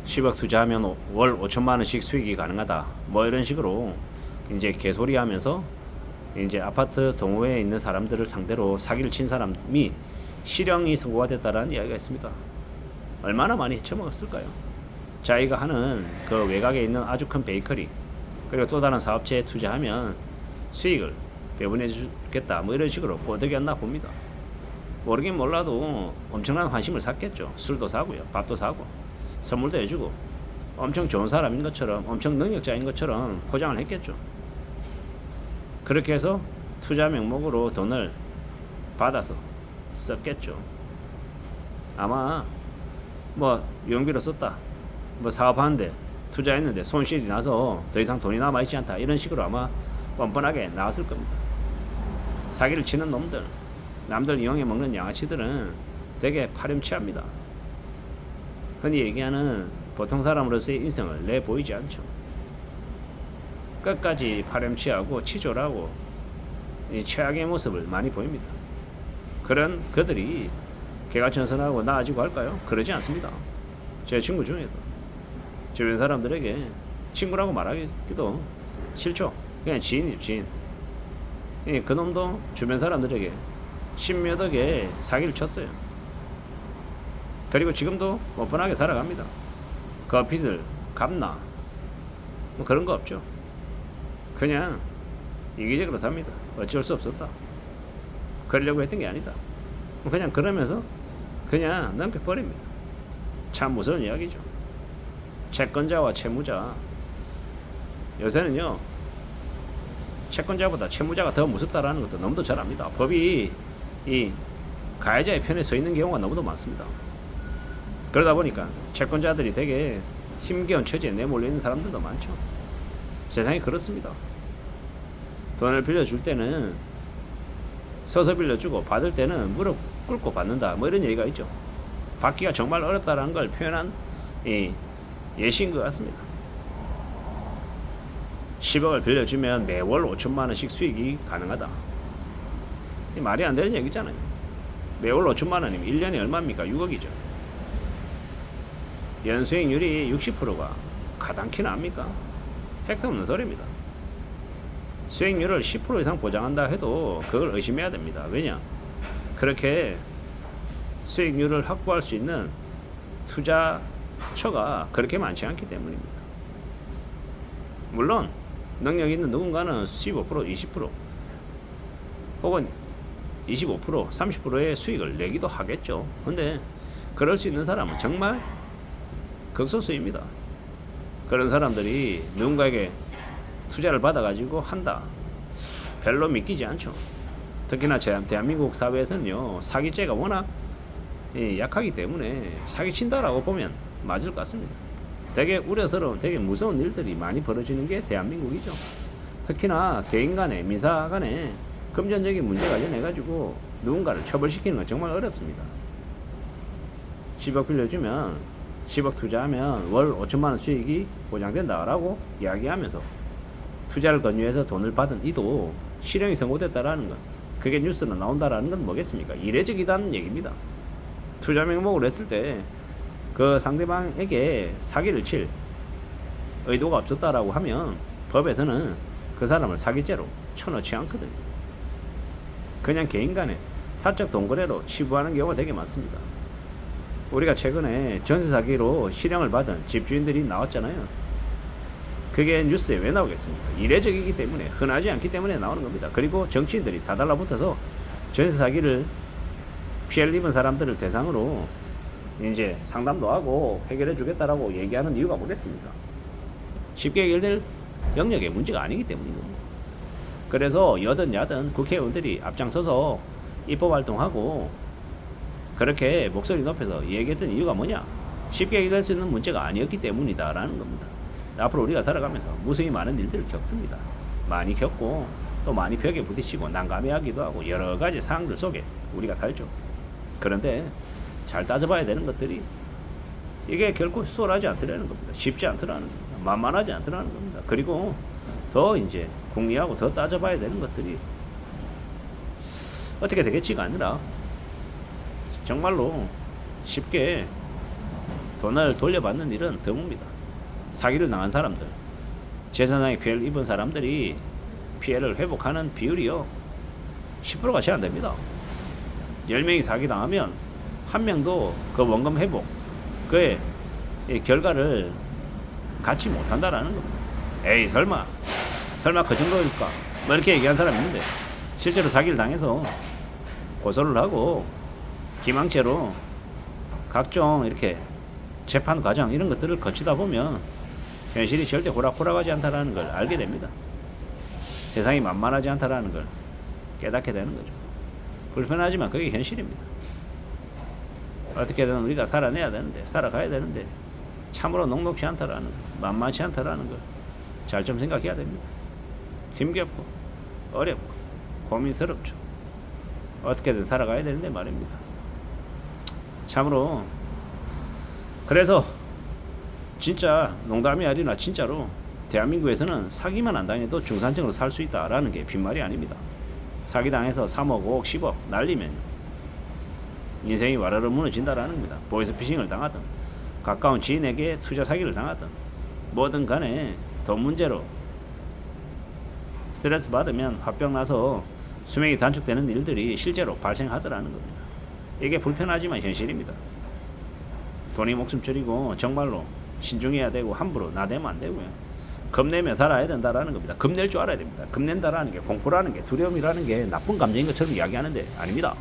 10억 투자하면 월 5천만 원씩 수익이 가능하다. 뭐 이런 식으로 이제 개소리 하면서 이제 아파트 동호회에 있는 사람들을 상대로 사기를 친 사람이 실형이 선고가 됐다라는 이야기가 있습니다. 얼마나 많이 처먹었을까요? 자기가 하는 그 외곽에 있는 아주 큰 베이커리 그리고 또 다른 사업체에 투자하면 수익을 배분해 주겠다 뭐 이런 식으로 꼬드겼나 봅니다. 모르긴 몰라도 엄청난 환심을 샀겠죠. 술도 사고요, 밥도 사고 선물도 해주고 엄청 좋은 사람인 것처럼 엄청 능력자인 것처럼 포장을 했겠죠. 그렇게 해서 투자 명목으로 돈을 받아서 썼겠죠. 아마 뭐 용비로 썼다, 뭐 사업하는데 투자했는데 손실이 나서 더 이상 돈이 남아있지 않다 이런 식으로 아마 뻔뻔하게 나왔을 겁니다. 사기를 치는 놈들, 남들 이용해 먹는 양아치들은 되게 파렴치합니다. 흔히 얘기하는 보통 사람으로서의 인성을 내보이지 않죠. 끝까지 파렴치하고 치졸하고 이 최악의 모습을 많이 보입니다. 그런 그들이 개가천선하고 나아지고 할까요? 그러지 않습니다. 제 친구 중에도 주변 사람들에게 친구라고 말하기도 싫죠. 그냥 지인이에요, 지인. 그놈도 주변 사람들에게 십몇 억의 사기를 쳤어요. 그리고 지금도 뻔뻔하게 살아갑니다. 그 빚을 갚나 뭐 그런 거 없죠. 그냥 이기적으로 삽니다. 어쩔 수 없었다. 그러려고 했던 게 아니다. 그냥 그러면서 그냥 넘겨버립니다. 참 무서운 이야기죠. 채권자와 채무자. 요새는요, 채권자보다 채무자가 더 무섭다라는 것도 너무도 잘 압니다. 법이 이 가해자의 편에 서 있는 경우가 너무도 많습니다. 그러다 보니까 채권자들이 되게 힘겨운 처지에 내몰려 있는 사람들도 많죠. 세상이 그렇습니다. 돈을 빌려줄 때는 서서 빌려주고 받을 때는 무릎 꿇고 받는다 뭐 이런 얘기가 있죠. 받기가 정말 어렵다는 걸 표현한 예시인 것 같습니다. 10억을 빌려주면 매월 5천만 원씩 수익이 가능하다. 말이 안 되는 얘기잖아요. 매월 5천만 원이면 1년에 얼마입니까? 6억이죠. 연수익률이 60%가 가당키나 합니까? 택도 없는 소리입니다. 수익률을 10% 이상 보장한다 해도 그걸 의심해야 됩니다. 왜냐? 그렇게 수익률을 확보할 수 있는 투자처가 그렇게 많지 않기 때문입니다. 물론 능력 있는 누군가는 15%, 20% 혹은 25%, 30%의 수익을 내기도 하겠죠. 근데 그럴 수 있는 사람은 정말 극소수입니다. 그런 사람들이 누군가에게 투자를 받아가지고 한다. 별로 믿기지 않죠. 특히나 대한민국 사회에서는요, 사기죄가 워낙 약하기 때문에 사기친다라고 보면 맞을 것 같습니다. 되게 우려스러운, 되게 무서운 일들이 많이 벌어지는 게 대한민국이죠. 특히나 개인 간에, 민사 간에 금전적인 문제 관련해가지고 누군가를 처벌시키는 건 정말 어렵습니다. 10억 빌려주면 10억 투자하면 월 5천만 원 수익이 보장된다라고 이야기하면서 투자를 권유해서 돈을 받은 이도 실형이 선고됐다라는 것, 그게 뉴스로 나온다라는 건 뭐겠습니까? 이례적이다는 얘기입니다. 투자 명목으로 했을 때 그 상대방에게 사기를 칠 의도가 없었다라고 하면 법에서는 그 사람을 사기죄로 쳐넣지 않거든요. 그냥 개인 간에 사적 동거래로 치부하는 경우가 되게 많습니다. 우리가 최근에 전세 사기로 실형을 받은 집주인들이 나왔잖아요. 그게 뉴스에 왜 나오겠습니까? 이례적이기 때문에, 흔하지 않기 때문에 나오는 겁니다. 그리고 정치인들이 다 달라붙어서 전세 사기를 피해를 입은 사람들을 대상으로 이제 상담도 하고 해결해 주겠다라고 얘기하는 이유가 뭐겠습니까? 쉽게 해결될 영역의 문제가 아니기 때문인 겁니다. 그래서 여든 야든 국회의원들이 앞장서서 입법 활동하고 그렇게 목소리 높여서 얘기했던 이유가 뭐냐? 쉽게 해결될 수 있는 문제가 아니었기 때문이다라는 겁니다. 앞으로 우리가 살아가면서 무수히 많은 일들을 겪습니다. 많이 겪고 또 많이 벽에 부딪히고 난감해하기도 하고 여러 가지 상황들 속에 우리가 살죠. 그런데 잘 따져봐야 되는 것들이 이게 결코 수월하지 않더라는 겁니다. 쉽지 않더라는 겁니다. 만만하지 않더라는 겁니다. 그리고 더 이제 궁리하고 더 따져봐야 되는 것들이 어떻게 되겠지가 아니라 정말로 쉽게 돈을 돌려받는 일은 드뭅니다. 사기를 당한 사람들, 재산상의 피해를 입은 사람들이 피해를 회복하는 비율이요 10%가 채 안 됩니다. 10명이 사기당하면 한 명도 그 원금 회복 그의 결과를 갖지 못한다라는 겁니다. 에이 설마 그 정도일까 뭐 이렇게 얘기한 사람이 있는데 실제로 사기를 당해서 고소를 하고 기망죄로 각종 이렇게 재판 과정 이런 것들을 거치다 보면 현실이 절대 호락호락하지 않다라는 걸 알게 됩니다. 세상이 만만하지 않다라는 걸 깨닫게 되는 거죠. 불편하지만 그게 현실입니다. 어떻게든 우리가 살아내야 되는데 살아가야 되는데 참으로 녹록지 않다라는 만만치 않다라는 걸 잘 좀 생각해야 됩니다. 힘겹고 어렵고 고민스럽죠. 어떻게든 살아가야 되는데 말입니다. 참으로 그래서 진짜 농담이 아니라 진짜로 대한민국에서는 사기만 안 당해도 중산층으로 살 수 있다라는 게 빈말이 아닙니다. 사기당해서 3억, 5억, 10억 날리면 인생이 와르르 무너진다라는 겁니다. 보이스피싱을 당하든 가까운 지인에게 투자 사기를 당하든 뭐든 간에 돈 문제로 스트레스 받으면 화병 나서 수명이 단축되는 일들이 실제로 발생하더라는 겁니다. 이게 불편하지만 현실입니다. 돈이 목숨줄이고 정말로 신중해야 되고 함부로 나대면 안 되고요. 겁내며 살아야 된다라는 겁니다. 겁낼 줄 알아야 됩니다. 겁낸다라는 게 공포라는 게 두려움이라는 게 나쁜 감정인 것처럼 이야기하는데 아닙니다.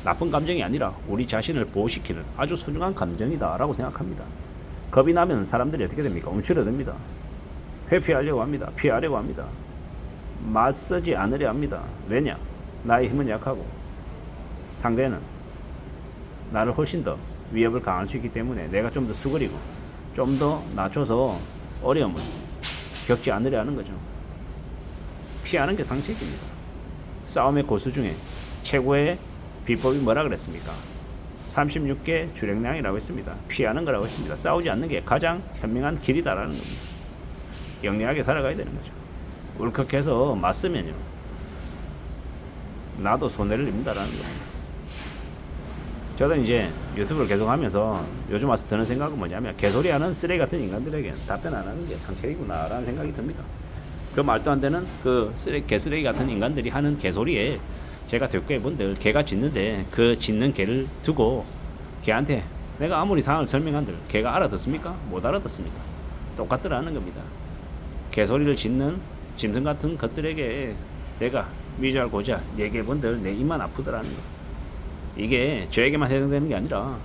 나쁜 감정이 아니라 우리 자신을 보호시키는 아주 소중한 감정이다라고 생각합니다. 겁이 나면 사람들이 어떻게 됩니까? 움츠러듭니다. 회피하려고 합니다. 피하려고 합니다. 맞서지 않으려 합니다. 왜냐? 나의 힘은 약하고 상대는 나를 훨씬 더 위협을 강할 수 있기 때문에 내가 좀 더 수그리고 좀 더 낮춰서 어려움을 겪지 않으려 하는 거죠. 피하는 게 상책입니다. 싸움의 고수 중에 최고의 비법이 뭐라 그랬습니까? 36개 주력량이라고 했습니다. 피하는 거라고 했습니다. 싸우지 않는 게 가장 현명한 길이다라는 겁니다. 영리하게 살아가야 되는 거죠. 울컥해서 맞으면요 나도 손해를 입는다라는 겁니다. 저도 이제 유튜브를 계속 하면서 요즘 와서 드는 생각은 뭐냐면 개소리하는 쓰레기 같은 인간들에게 답변 안 하는 게 상책이구나 라는 생각이 듭니다. 그 말도 안 되는 그 개쓰레기 같은 인간들이 하는 개소리에 제가 대꾸해본들 개가 짖는데 그 짖는 개를 두고 개한테 내가 아무리 상황을 설명한들 개가 알아듣습니까? 못 알아듣습니다. 똑같더라는 겁니다. 개소리를 짖는 짐승 같은 것들에게 내가 미잘 고잘 얘기해본들 내 입만 아프더라는 거. 이게 저에게만 해당되는 게 아니라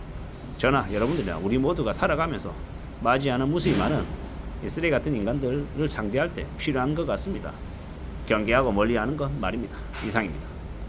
저나 여러분들이나 우리 모두가 살아가면서 맞이하는 무수히 많은 이 쓰레기 같은 인간들을 상대할 때 필요한 것 같습니다. 경계하고 멀리하는 것 말입니다. 이상입니다.